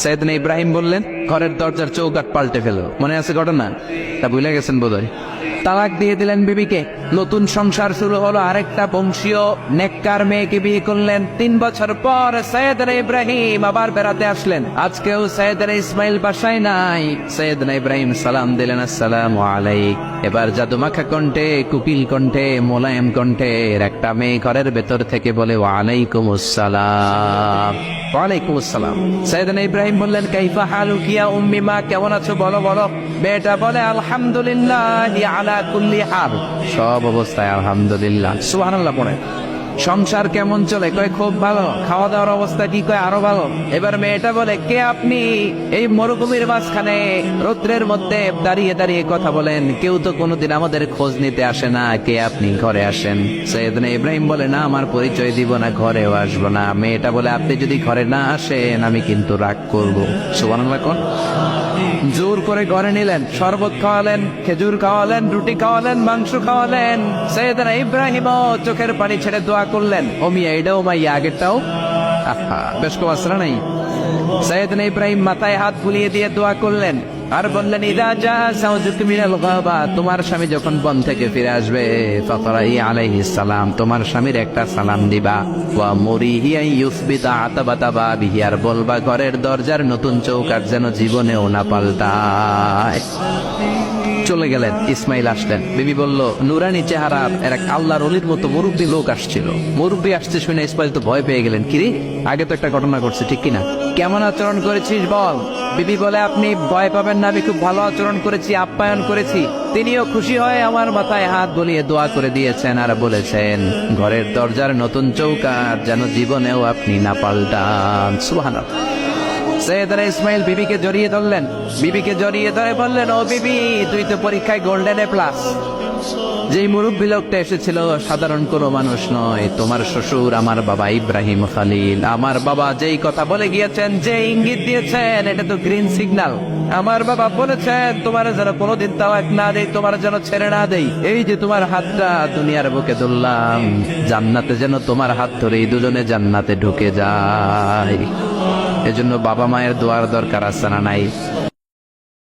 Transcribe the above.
সাইয়েদনা ইব্রাহিম বললেন, ঘরের দরজার চৌকাঠ পাল্টে ফেলো। মনে আছে ঘটনা? তা ভুলে গেছেন বোধহয়। তালাক দিয়ে দিলেন বিবিকে, নতুন সংসার শুরু হলো। আরেকটা বংশীয় নেককার মেয়েকে বিয়ে করলেন। 3 বছর পর সাইয়েদনা ইব্রাহিম আবার বেড়াতে আসলেন। আজকেও সাইয়েদনা ইসমাইল বাসায় নাই। সাইয়েদনা ইব্রাহিম সালাম দিলেন, আসসালামু আলাইক। এবার জাদুমাখা কণ্ঠে, কুকিল কণ্ঠে, মোলায়েম কণ্ঠের একটা মেয়ে ঘরের ভেতর থেকে বলে, ওয়ালাইকুম আসসালাম। ওয়ালাইকুম আসসালাম। সাইয়েদনা ইব্রাহিম বললেন, কাইফা হালুকি ইয়া উম্মি, মা কেমন আছো বলো বলো। মেয়েটা বলে, আলহামদুলিল্লাহ আলা কুল্লি হাল, সব অবস্থায় আলহামদুলিল্লাহ। সুবহানাল্লাহ পড়ে। সংসার কেমন চলে? কয় খুব ভালো। খাওয়া দাওয়ার অবস্থা কি? কয় আরো ভালো। এবার মেয়েটা বলে, কে আপনি? এই মরুভূমির মাঝখানে রৌদ্রের মধ্যে দাঁড়িয়ে দাঁড়িয়ে কথা বলেন, কেউ তো কোনোদিন আমাদের খোঁজ নিতে আসে না, কে আপনি? ঘরে আসেন। সাইয়েদনা ইব্রাহিম বলে, না, আমার পরিচয় দিব না, ঘরেও আসবো না। মেয়েটা বলে, আপনি যদি ঘরে না আসেন আমি কিন্তু রাগ করবো। সুবহানাল্লাহ কোন। জোর করে ঘরে নিলেন, শরবত খাওয়ালেন, খেজুর খাওয়ালেন, রুটি খাওয়ালেন, মাংস খাওয়ালেন। সাইয়েদনা ইব্রাহিম চোখের পানি ছেড়ে দোয়া করলেন, ও মিয়া এটাও মাইয়া আগেরটাও। বেশ কো আসরা নাই। সাইয়েদনা ইব্রাহিম মাথায় হাত বুলিয়ে দিয়ে দোয়া করলেন আর বললেন, ইদা জা যাওজুকা মিনাল গাবা, তোমার স্বামী যখন বন থেকে ফিরে আসবে, ফাকরাই আলাইহিস সালাম, তোমার স্বামীর একটা সালাম দিবা। ওয়া মুরিহি আন ইউসবিতা আতাবাতা বাবিহি, আর বলবা ঘরের দরজার নতুন চৌকাঠ যেন জীবনেও না পাল্টায়। চলে গেলেন। ইসমাইল আসলেন। বিবি বলল, নুরানি চেহারা এক আল্লাহর ওলির মতো মুরব্বী লোক আসছিল। মুরব্বী আসছে শুনে ইসমাইল তো ভয় পেয়ে গেলেন। কিরে, আগে তো একটা ঘটনা ঘটছে, ঠিক কিনা? কেমন আচরণ করেছিস বল। বিবি বলে, আপনি ভয় পাবেন না, আমি খুব ভালো আচরণ করেছি, আপ্যায়ন করেছি। তিনিও খুশি হয়ে আমার মাথায় হাত বুলিয়ে দোয়া করে দিয়েছেন আর বলেছেন, ঘরের দরজার নতুন চৌকাঠ যেন জীবনেও আপনি না পাল্টান। সুবহানাল্লাহ। সাইয়েদনা ইসমাইল বিবিকে জড়িয়ে ধরলেন। বিবিকে জড়িয়ে ধরে বললেন, ও বিবি, তুই তো পরীক্ষায় গোল্ডেন এ প্লাস। যেই মুরব্বী লোকটা এসেছিল সাধারণ কোনো মানুষ নয়, তোমার শ্বশুর আমার বাবা ইব্রাহিম খালিল। আমার বাবা যেই কথা বলে গিয়েছেন, যে ইঙ্গিত দিয়েছেন, এটা তো গ্রিন সিগন্যাল। আমার বাবা বলেছেন, তোমার যেন কোনোদিন তালাক না দেই, তোমার যেন ছেড়ে না দেই। এই যে তোমার হাতটা দুনিয়ার বুকে ধরলাম, জান্নাতে যেন তোমার হাত ধরে এই দুজনে জান্নাতে ঢুকে যায়। এজন্য বাবা মায়ের দোয়ার দরকার আছে না নাই?